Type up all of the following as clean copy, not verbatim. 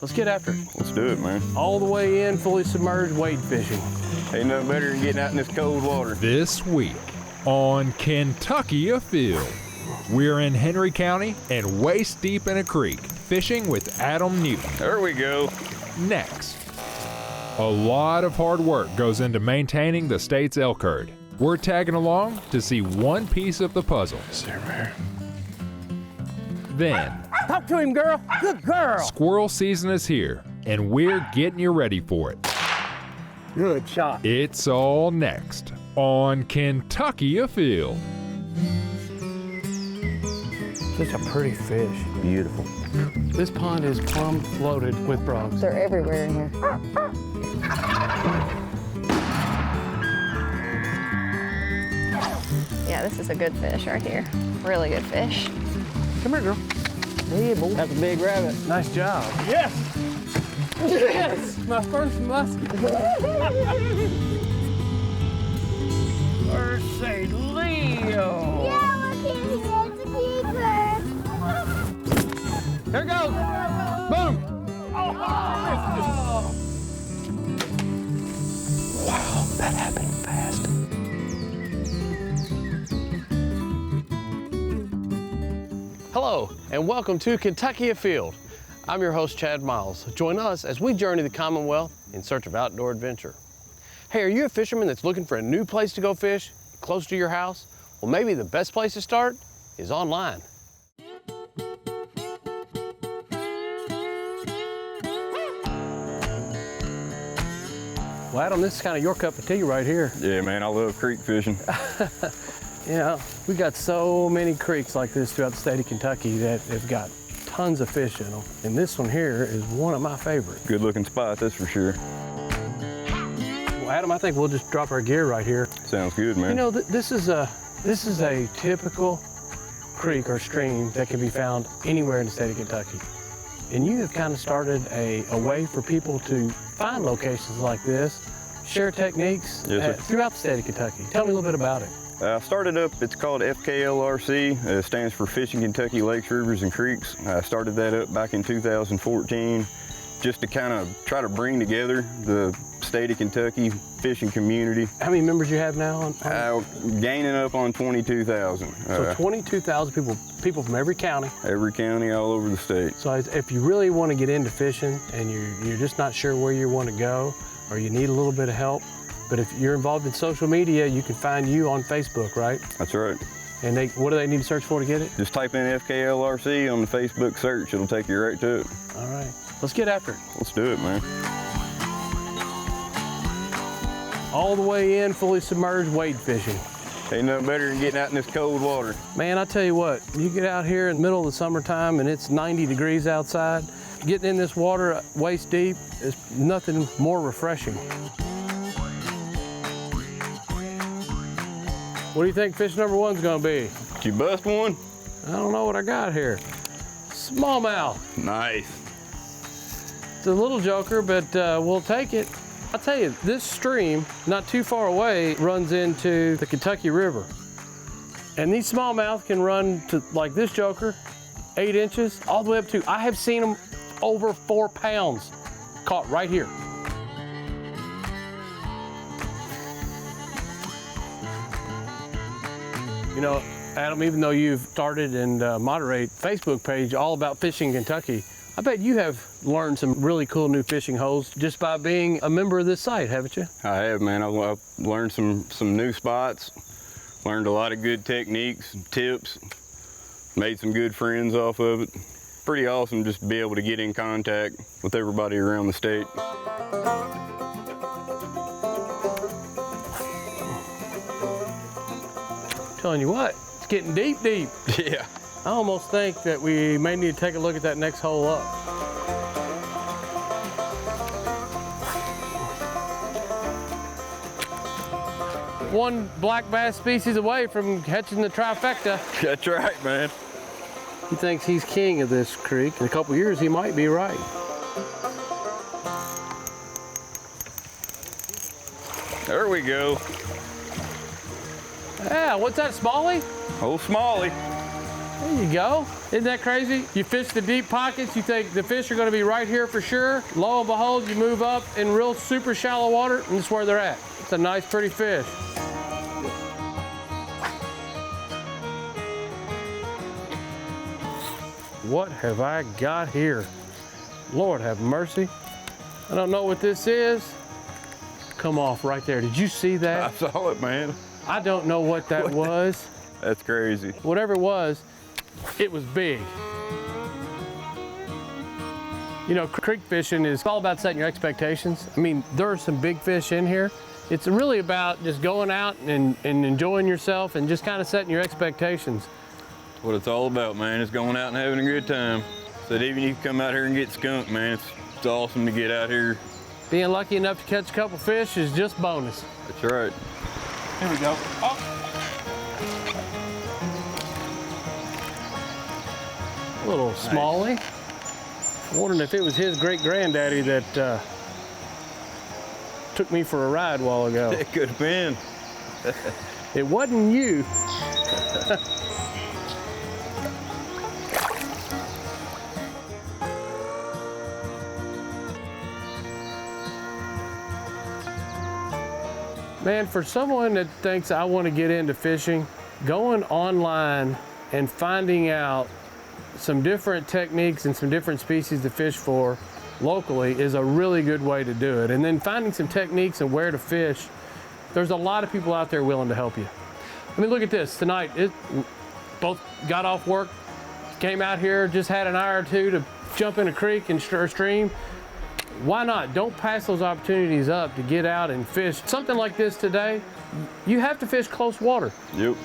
Let's get after it. Let's do it, man. All the way in, fully submerged, wade fishing. Ain't nothing better than getting out in this cold water. This week on Kentucky Afield, we're in Henry County and waist deep in a creek, fishing with Adam Newton. There we go. Next, a lot of hard work goes into maintaining the state's elk herd. We're tagging along to see one piece of the puzzle. Then, Talk to him, girl. Good girl. squirrel season is here, and we're getting you ready for it. Good shot. It's all next on Kentucky Afield. Such a pretty fish. Beautiful. This pond is plumb loaded with frogs. They're everywhere in here. Yeah, this is a good fish right here. Really good fish. Come here, girl. Yeah, boy. That's a big rabbit. Nice job. Yes. Yes. My first musket. Mercy, Leo. Yeah, look at it. It's a keeper. There it goes. Boom. Wow, that happened fast. Hello, and welcome to Kentucky Afield. I'm your host, Chad Miles. Join us as we journey the Commonwealth in search of outdoor adventure. Hey, are you a fisherman that's looking for a new place to go fish, close to your house? Well, maybe the best place to start is online. Well, Adam, this is kind of your cup of tea right here. Yeah, man, I love creek fishing. You know, we got so many creeks like this throughout the state of Kentucky that have got tons of fish in them. And this one here is one of my favorites. Good looking spot, that's for sure. Well, Adam, I think we'll just drop our gear right here. Sounds good, man. You know, this is a typical creek or stream that can be found anywhere in the state of Kentucky. And you have kind of started a way for people to find locations like this, share techniques Yes, sir. throughout the state of Kentucky. Tell me a little bit about it. I started up, it's called FKLRC. It stands for Fishing Kentucky Lakes, Rivers, and Creeks. I started that up back in 2014 just to kind of try to bring together the state of Kentucky fishing community. How many members you have now? Gaining up on 22,000. So 22,000 people from every county. Every county all over the state. So if you really want to get into fishing and you're just not sure where you want to go, or you need a little bit of help, but if you're involved in social media, you can find you on Facebook, right? That's right. And what do they need to search for to get it? Just type in FKLRC on the Facebook search. It'll take you right to it. All right, let's get after it. Let's do it, man. All the way in, fully submerged, wade fishing. Ain't nothing better than getting out in this cold water. Man, I tell you what, you get out here in the middle of the summertime and it's 90 degrees outside, getting in this water waist deep is nothing more refreshing. What do you think fish number one's gonna be? Did you bust one? I don't know what I got here. Smallmouth. Nice. It's a little joker, but we'll take it. I'll tell you, this stream, not too far away, runs into the Kentucky River. And these smallmouth can run to, like this joker, 8 inches, all the way up to, I have seen them over 4 pounds caught right here. You know, Adam, even though you've started and moderate Facebook page all about fishing Kentucky, I bet you have learned some really cool new fishing holes just by being a member of this site, haven't you? I have, man. I've learned some new spots, learned a lot of good techniques and tips, made some good friends off of it. Pretty awesome just to be able to get in contact with everybody around the state. Telling you what, it's getting deep, deep. Yeah. I almost think that we may need to take a look at that next hole up. One black bass species away from catching the trifecta. That's right, man. He thinks he's king of this creek. In a couple years, he might be right. There we go. Yeah, what's that, Smalley? Old Smalley. There you go. Isn't that crazy? You fish the deep pockets, you think the fish are gonna be right here for sure. Lo and behold, you move up in real super shallow water, and that's where they're at. It's a nice, pretty fish. What have I got here? Lord have mercy. I don't know what this is. Come off right there. Did you see I that? saw it, man. I don't know what that was. That's crazy. Whatever it was big. You know, creek fishing is all about setting your expectations. I mean, there are some big fish in here. It's really about just going out and enjoying yourself and just kind of setting your expectations. That's what it's all about, man. It's going out and having a good time. So that even if you come out here and get skunked, man, it's awesome to get out here. Being lucky enough to catch a couple fish is just bonus. That's right. Here we go. Oh. Little smallie. Wondering if it was his great granddaddy that took me for a ride a while ago. It could have been. It wasn't you. Man, for someone that thinks I want to get into fishing, going online and finding out some different techniques and some different species to fish for locally is a really good way to do it. And then finding some techniques and where to fish, there's a lot of people out there willing to help you. I mean, look at this. Tonight, both got off work, came out here, just had an hour or two to jump in a creek and stream. Why not? Don't pass those opportunities up to get out and fish. Something like this today, you have to fish close water. Yep.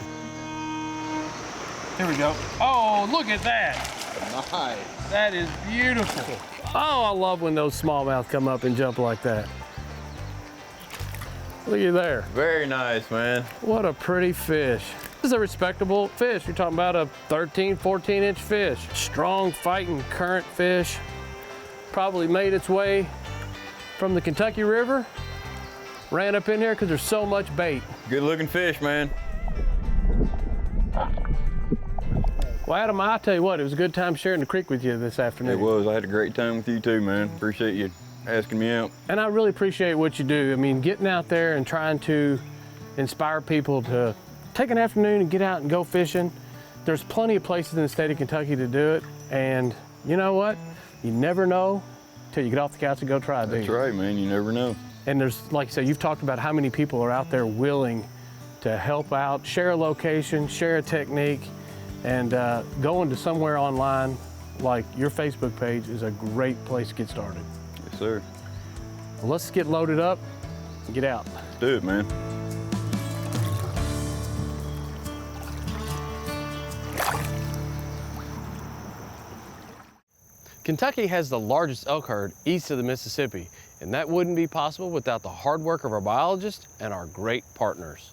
Here we go. Oh, look at that. Nice. That is beautiful. Oh, I love when those smallmouth come up and jump like that. Look at there. Very nice, man. What a pretty fish. This is a respectable fish. You're talking about a 13, 14-inch fish. Strong, fighting current fish. Probably made its way from the Kentucky River. Ran up in here because there's so much bait. Good looking fish, man. Well, Adam, I'll tell you what, it was a good time sharing the creek with you this afternoon. It was. I had a great time with you too, man. Appreciate you asking me out. And I really appreciate what you do. I mean, getting out there and trying to inspire people to take an afternoon and get out and go fishing. There's plenty of places in the state of Kentucky to do it. And you know what? You never know till you get off the couch and go try it. That's right, man. You never know. And there's, like I said, you've talked about how many people are out there willing to help out, share a location, share a technique, and going to somewhere online like your Facebook page is a great place to get started. Yes, sir. Well, let's get loaded up and get out. Let's do it, man. Kentucky has the largest elk herd east of the Mississippi, and that wouldn't be possible without the hard work of our biologists and our great partners.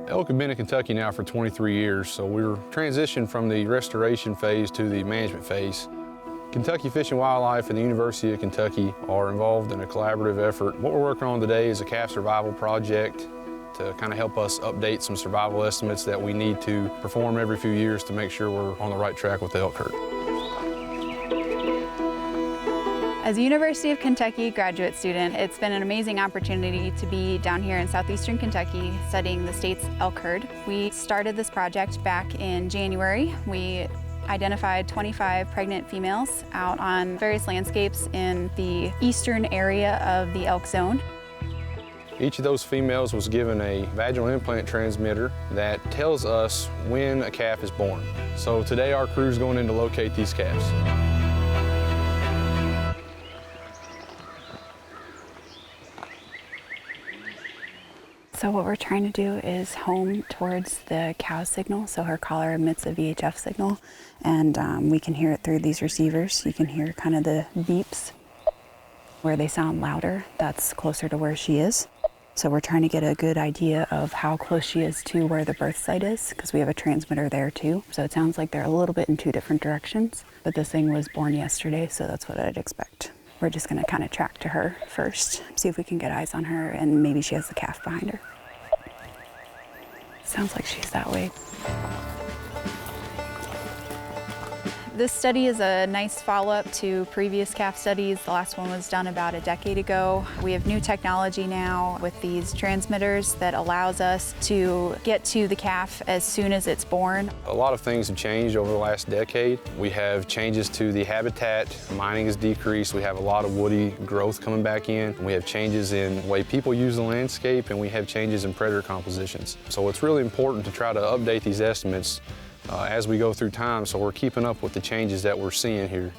Elk have been in Kentucky now for 23 years, so we were transitioned from the restoration phase to the management phase. Kentucky Fish and Wildlife and the University of Kentucky are involved in a collaborative effort. What we're working on today is a calf survival project to kind of help us update some survival estimates that we need to perform every few years to make sure we're on the right track with the elk herd. As a University of Kentucky graduate student, it's been an amazing opportunity to be down here in southeastern Kentucky studying the state's elk herd. We started this project back in January. We identified 25 pregnant females out on various landscapes in the eastern area of the elk zone. Each of those females was given a vaginal implant transmitter that tells us when a calf is born. So today our crew is going in to locate these calves. So what we're trying to do is home towards the cow signal. So her collar emits a VHF signal, and we can hear it through these receivers. You can hear kind of the beeps. Where they sound louder, that's closer to where she is. So we're trying to get a good idea of how close she is to where the birth site is, because we have a transmitter there too. So it sounds like they're a little bit in two different directions, but this thing was born yesterday, so that's what I'd expect. We're just gonna kind of track to her first, see if we can get eyes on her, and maybe she has the calf behind her. Sounds like she's that way. This study is a nice follow-up to previous calf studies. The last one was done about a decade ago. We have new technology now with these transmitters that allows us to get to the calf as soon as it's born. A lot of things have changed over the last decade. We have changes to the habitat, mining has decreased, we have a lot of woody growth coming back in, we have changes in the way people use the landscape, and we have changes in predator compositions. So it's really important to try to update these estimates as we go through time, so we're keeping up with the changes that we're seeing here.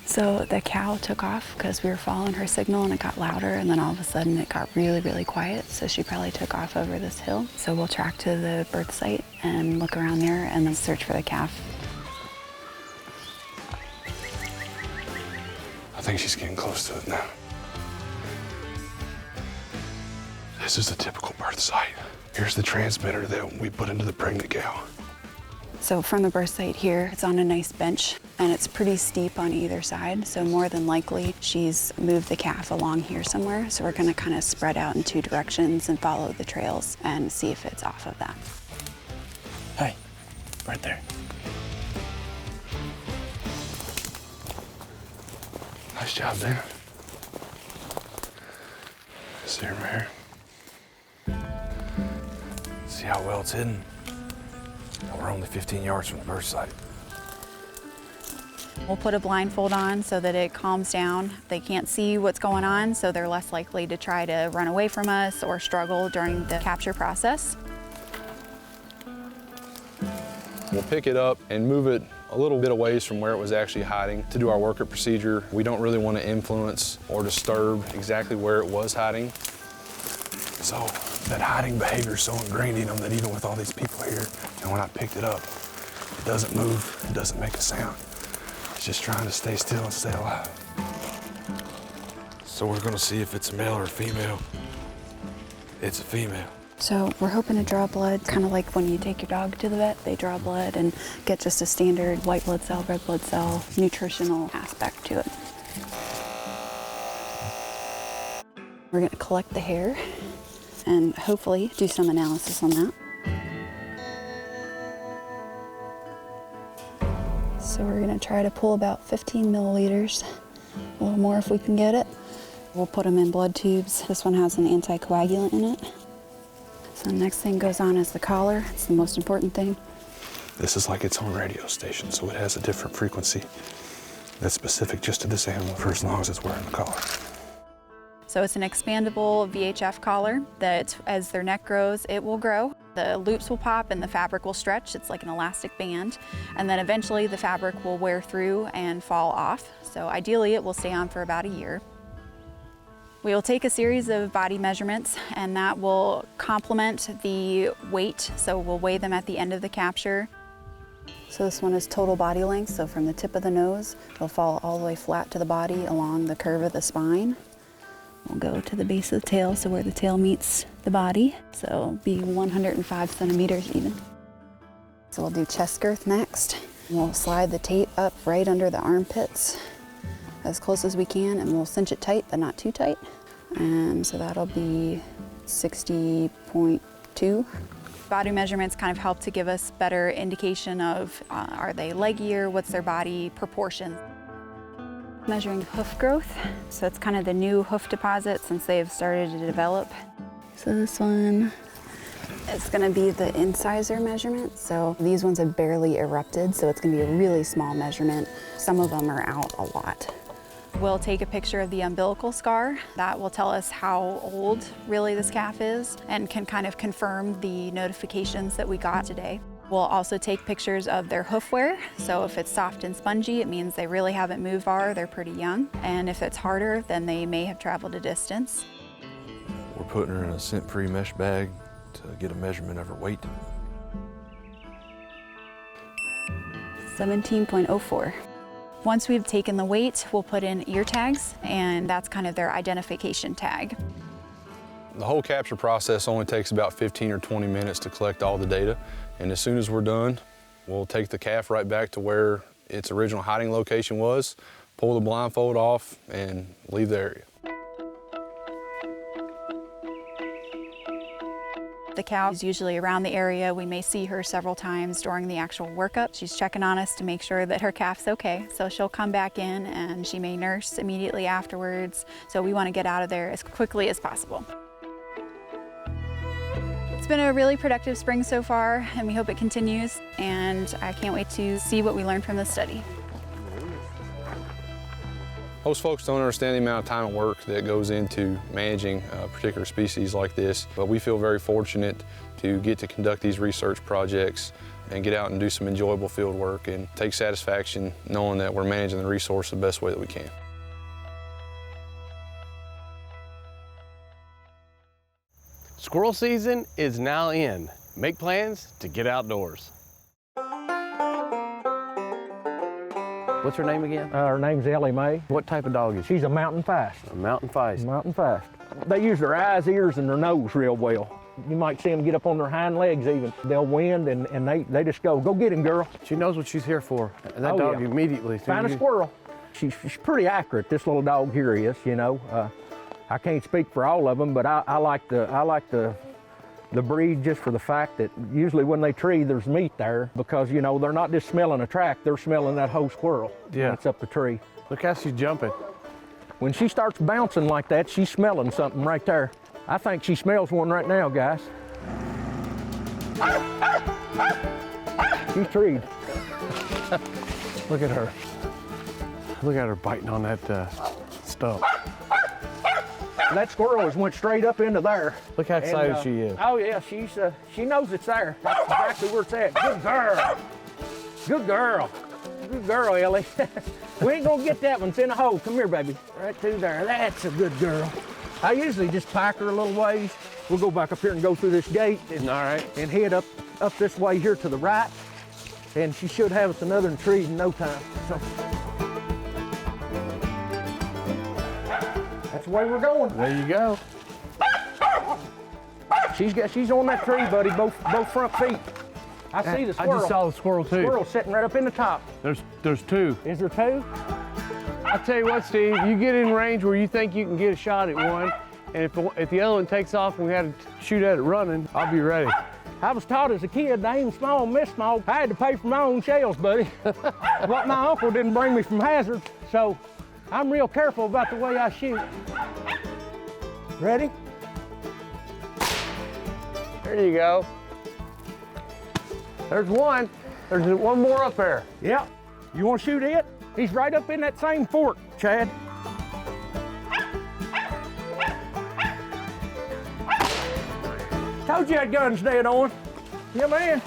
So the cow took off because we were following her signal and it got louder, and then all of a sudden it got really, really quiet. So she probably took off over this hill. So we'll track to the birth site and look around there and then search for the calf. I think she's getting close to it now. This is the typical birth site. Here's the transmitter that we put into the pregnant cow. So from the birth site here, it's on a nice bench and it's pretty steep on either side. So more than likely she's moved the calf along here somewhere. So we're gonna kind of spread out in two directions and follow the trails and see if it's off of that. Hey, right there. Nice job, Dan. See her mare. See how well it's hidden? We're only 15 yards from the birth site. We'll put a blindfold on so that it calms down. They can't see what's going on, so they're less likely to try to run away from us or struggle during the capture process. We'll pick it up and move it a little bit away from where it was actually hiding to do our workup procedure. We don't really want to influence or disturb exactly where it was hiding. So that hiding behavior is so ingrained in them that even with all these people here, and when I picked it up, it doesn't move, it doesn't make a sound. It's just trying to stay still and stay alive. So we're gonna see if it's a male or a female. It's a female. So we're hoping to draw blood, kind of like when you take your dog to the vet, they draw blood and get just a standard white blood cell, red blood cell, nutritional aspect to it. We're gonna collect the hair and hopefully do some analysis on that. So we're gonna try to pull about 15 milliliters, a little more if we can get it. We'll put them in blood tubes. This one has an anticoagulant in it. So the next thing goes on is the collar. It's the most important thing. This is like its own radio station, so it has a different frequency that's specific just to this animal for as long as it's wearing the collar. So it's an expandable VHF collar that as their neck grows, it will grow. The loops will pop and the fabric will stretch. It's like an elastic band. And then eventually the fabric will wear through and fall off. So ideally it will stay on for about a year. We will take a series of body measurements and that will complement the weight. So we'll weigh them at the end of the capture. So this one is total body length. So from the tip of the nose, it'll fall all the way flat to the body along the curve of the spine. We'll go to the base of the tail, so where the tail meets the body. So it'll be 105 centimeters even. So we'll do chest girth next. We'll slide the tape up right under the armpits as close as we can, and we'll cinch it tight, but not too tight. And so that'll be 60.2. Body measurements kind of help to give us better indication of are they leggier, what's their body proportion. Measuring hoof growth, so it's kind of the new hoof deposit since they've started to develop. So this one is going to be the incisor measurement. So these ones have barely erupted, so it's going to be a really small measurement. Some of them are out a lot. We'll take a picture of the umbilical scar. That will tell us how old really this calf is and can kind of confirm the notifications that we got today. We'll also take pictures of their hoof wear. So if it's soft and spongy, it means they really haven't moved far, they're pretty young. And if it's harder, then they may have traveled a distance. We're putting her in a scent-free mesh bag to get a measurement of her weight. 17.04. Once we've taken the weight, we'll put in ear tags, and that's kind of their identification tag. The whole capture process only takes about 15 or 20 minutes to collect all the data. And as soon as we're done, we'll take the calf right back to where its original hiding location was, pull the blindfold off, and leave the area. The cow is usually around the area. We may see her several times during the actual workup. She's checking on us to make sure that her calf's okay. So she'll come back in and she may nurse immediately afterwards. So we want to get out of there as quickly as possible. It's been a really productive spring so far, and we hope it continues. And I can't wait to see what we learned from this study. Most folks don't understand the amount of time and work that goes into managing a particular species like this, but we feel very fortunate to get to conduct these research projects and get out and do some enjoyable field work and take satisfaction knowing that we're managing the resource the best way that we can. Squirrel season is now in. Make plans to get outdoors. What's her name again? Her name's Ellie Mae. What type of dog is she? She's a mountain feist. A mountain feist. Mountain feist. They use their eyes, ears, and their nose real well. You might see them get up on their hind legs even. They'll wind and they just go get him, girl. She knows what she's here for. And that dog immediately. Find a squirrel. She's pretty accurate, this little dog here is, you know. I can't speak for all of them, but I like the breed just for the fact that usually when they tree, there's meat there because, you know, they're not just smelling a track, they're smelling that whole squirrel. Yeah. That's up the tree. Look how she's jumping. When she starts bouncing like that, she's smelling something right there. I think she smells one right now, guys. She's treed. Look at her. Look at her biting on that stump. That squirrel has went straight up into there. Look how excited she is. Oh yeah, she knows it's there. That's exactly where it's at. Good girl. Good girl. Good girl, Ellie. We ain't gonna get that one. It's in a hole. Come here, baby. Right through there. That's a good girl. I usually just pack her a little ways. We'll go back up here and go through this gate and, all right, and head up this way here to the right. And she should have us another tree in no time. So that's the way we're going. There you go. She's on that tree, buddy, both front feet. I see the squirrel. I just saw the squirrel too. Squirrel sitting right up in the top. There's two. Is there two? I tell you what, Steve, you get in range where you think you can get a shot at one, and if the other one takes off and we had to shoot at it running, I'll be ready. I was taught as a kid, they ain't small, miss small. I had to pay for my own shells, buddy. But my uncle didn't bring me from hazard, so I'm real careful about the way I shoot. Ready? There you go. There's one. There's one more up there. Yep. You want to shoot it? He's right up in that same fork, Chad. Told you that gun's dead on. Yeah, man.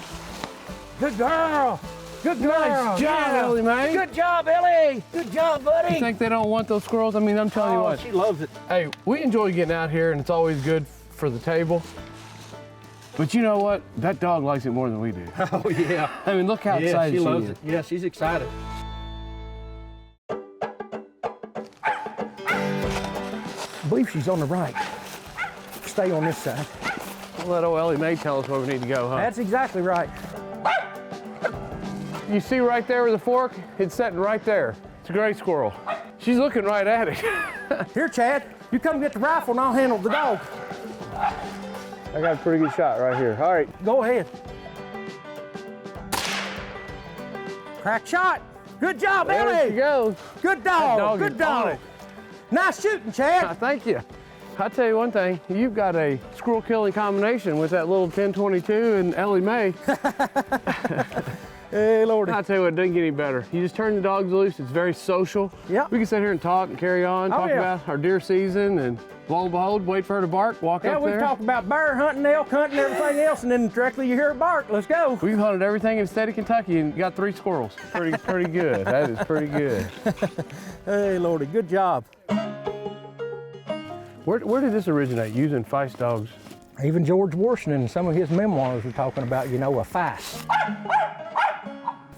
Good girl. Good girl. Nice job, Ellie, man. Good job, Ellie. Good job, buddy. You think they don't want those squirrels? I mean, I'm telling you what. She loves it. Hey, we enjoy getting out here, and it's always good for the table. But you know what? That dog likes it more than we do. Oh, yeah. I mean, look how excited she she loves is. it. Yeah, she's excited. I believe she's on the right. Stay on this side. We'll let old Ellie Mae tell us where we need to go, huh? That's exactly right. You see right there with the fork? It's sitting right there. It's a gray squirrel. She's looking right at it. Here, Chad, you come get the rifle and I'll handle the dog. I got a pretty good shot right here. All right. Go ahead. Crack shot. Good job, There Ellie. she goes. Good dog. That Good is on dog. it. Nice shooting, Chad. Thank you. I'll tell you one thing, you've got a squirrel killing combination with that little 1022 and Ellie Mae. Hey, Lordy. I'll tell you what, it doesn't get any better. You just turn the dogs loose, it's very social. Yep. We can sit here and talk and carry on, talk yeah. about our deer season, and lo and behold, wait for her to bark, walk Yeah, up there. we've talked about bear hunting, elk hunting, everything else, and then directly you hear it bark. Let's go. We've hunted everything in the state of Kentucky and got 3 squirrels. Pretty good. That is pretty good. Hey, Lordy, good job. Where did this originate, using feist dogs? Even George Washington, in some of his memoirs, were talking about, you know, a feist.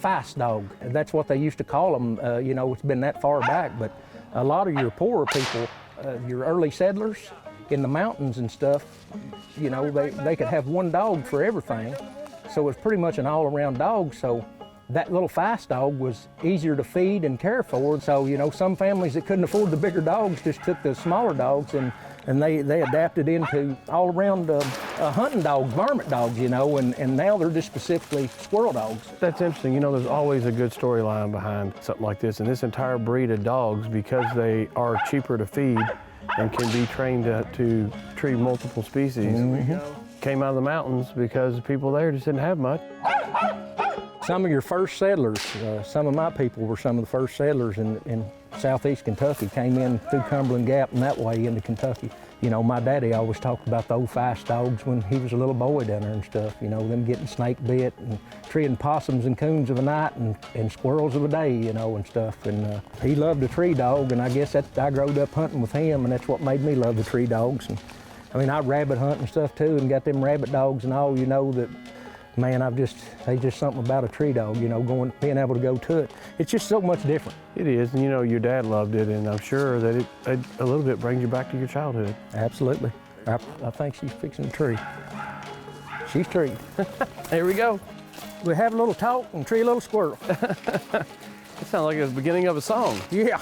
Feist dog. That's what they used to call them. You know, it's been that far back, but a lot of your poorer people, your early settlers in the mountains and stuff, you know, they could have one dog for everything. So it's pretty much an all-around dog. So that little feist dog was easier to feed and care for. So, you know, some families that couldn't afford the bigger dogs just took the smaller dogs, and And they adapted into all around hunting dogs, varmint dogs, you know, and now they're just specifically squirrel dogs. That's interesting. You know, there's always a good storyline behind something like this. And this entire breed of dogs, because they are cheaper to feed and can be trained to treat multiple species, came out of the mountains because people there just didn't have much. Some of your first settlers, some of my people were some of the first settlers in southeast Kentucky, came in through Cumberland Gap and that way into Kentucky. You know, my daddy always talked about the old feist dogs when he was a little boy down there and stuff, you know, them getting snake bit and treeing possums and coons of a night and squirrels of a day, you know, and stuff. And he loved a tree dog, and I guess I growed up hunting with him, and that's what made me love the tree dogs. And I mean, I rabbit hunt and stuff too, and got them rabbit dogs and all, you know, that, man, there's just something about a tree dog, you know, being able to go to it. It's just so much different. It is, and you know, your dad loved it, and I'm sure that it a little bit brings you back to your childhood. Absolutely. I think she's fixing a tree. She's tree. Here we go. We have a little talk and tree a little squirrel. It sounds like the beginning of a song. Yeah.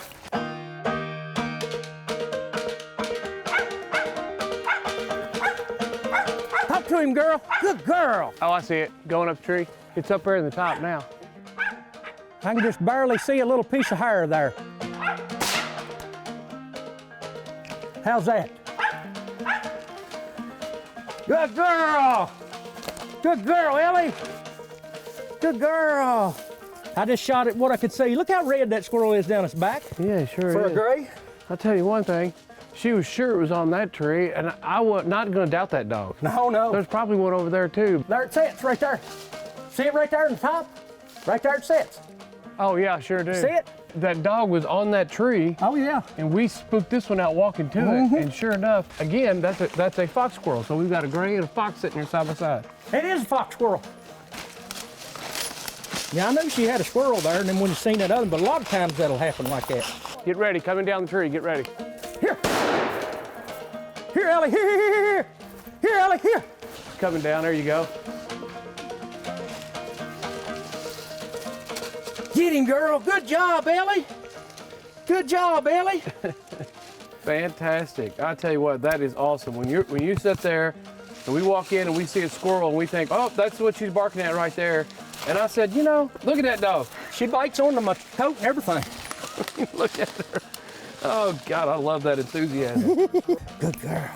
Talk to him, girl. Good girl. Oh, I see it, going up the tree. It's up there in the top now. I can just barely see a little piece of hair there. How's that? Good girl. Good girl, Ellie. Good girl. I just shot at what I could see. Look how red that squirrel is down its back. Yeah, sure For is. a gray. I'll tell you one thing. She was sure it was on that tree, and I was not going to doubt that dog. No. There's probably one over there, too. There it sits, right there. See it right there in the top? Right there it sits. Oh, yeah, I sure do. See it? That dog was on that tree. Oh, yeah. And we spooked this one out walking to it, and sure enough, again, that's a fox squirrel. So we've got a gray and a fox sitting here side by side. It is a fox squirrel. Yeah, I knew she had a squirrel there, and then when you seen that other, but a lot of times that'll happen like that. Get ready, coming down the tree, get ready. Here. Here, Ellie, here. Here, Ellie, here. Coming down, there you go. Get him, girl. Good job, Ellie. Good job, Ellie. Fantastic. I tell you what, that is awesome. When you sit there and we walk in and we see a squirrel and we think, oh, that's what she's barking at right there. And I said, you know, look at that dog. She bites onto my coat and everything. Look at her. Oh, God, I love that enthusiasm. Good girl.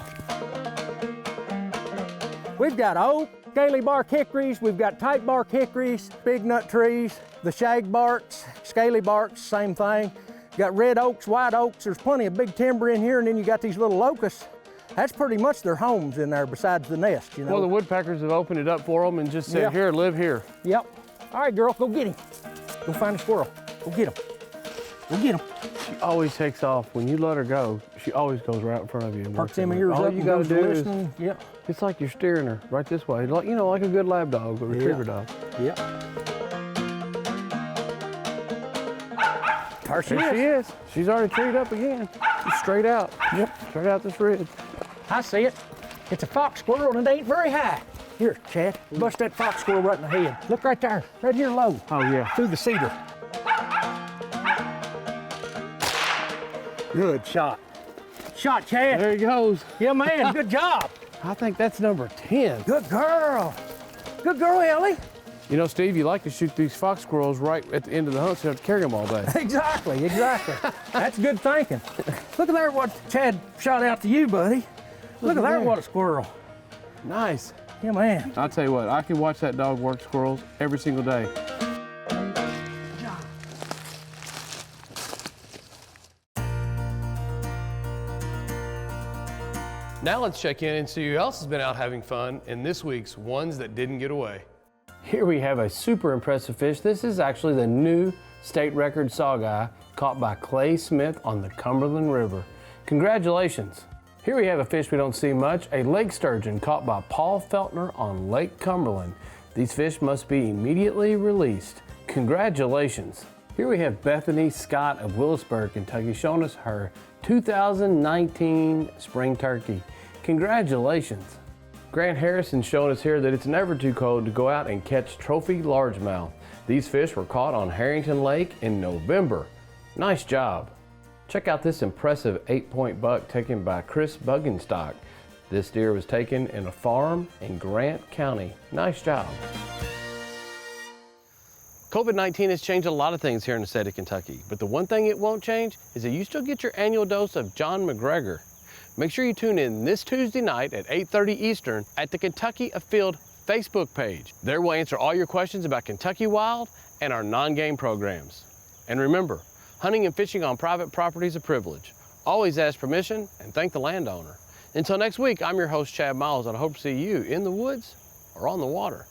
We've got oak, scaly bark hickories, we've got tight bark hickories, big nut trees, the shag barks, scaly barks, same thing. Got red oaks, white oaks, there's plenty of big timber in here, and then you got these little locusts. That's pretty much their homes in there besides the nest, you know. Well, the woodpeckers have opened it up for them and just said, here, live here. Yep. All right, girl, go get him. Go find a squirrel. Go get him. Go get him. She always takes off. When you let her go, she always goes right in front of you. Perks them ears All up you and got to goes do listening. is, Yep. it's like you're steering her right this way. Like, you know, like a good lab dog or retriever dog. Yep. There she There she is. She's already treed up again. She's straight out. Yep. Straight out this ridge. I see it. It's a fox squirrel and it ain't very high. Here, Chad, bust that fox squirrel right in the head. Look right there, right here low. Oh, yeah. Through the cedar. Good shot. Shot, Chad. There he goes. Yeah, man, good job. I think that's number 10. Good girl. Good girl, Ellie. You know, Steve, you like to shoot these fox squirrels right at the end of the hunt so you don't have to carry them all day. Exactly. That's good thinking. Look at there what Chad shot out to you, buddy. Look at there what a squirrel. Nice. Yeah, man. I'll tell you what, I can watch that dog work squirrels every single day. Now let's check in and see who else has been out having fun in this week's Ones That Didn't Get Away. Here we have a super impressive fish. This is actually the new state record sawguy caught by Clay Smith on the Cumberland River. Congratulations. Here we have a fish we don't see much, a lake sturgeon caught by Paul Feltner on Lake Cumberland. These fish must be immediately released. Congratulations. Here we have Bethany Scott of Willisburg, Kentucky, showing us her 2019 spring turkey. Congratulations. Grant Harrison showing us here that it's never too cold to go out and catch trophy largemouth. These fish were caught on Harrington Lake in November. Nice job. Check out this impressive 8-point buck taken by Chris Buggenstock. This deer was taken in a farm in Grant County. Nice job. COVID-19 has changed a lot of things here in the state of Kentucky, but the one thing it won't change is that you still get your annual dose of John McGregor. Make sure you tune in this Tuesday night at 8:30 Eastern at the Kentucky Afield Facebook page. There we'll answer all your questions about Kentucky Wild and our non-game programs. And remember, hunting and fishing on private property is a privilege. Always ask permission and thank the landowner. Until next week, I'm your host, Chad Miles, and I hope to see you in the woods or on the water.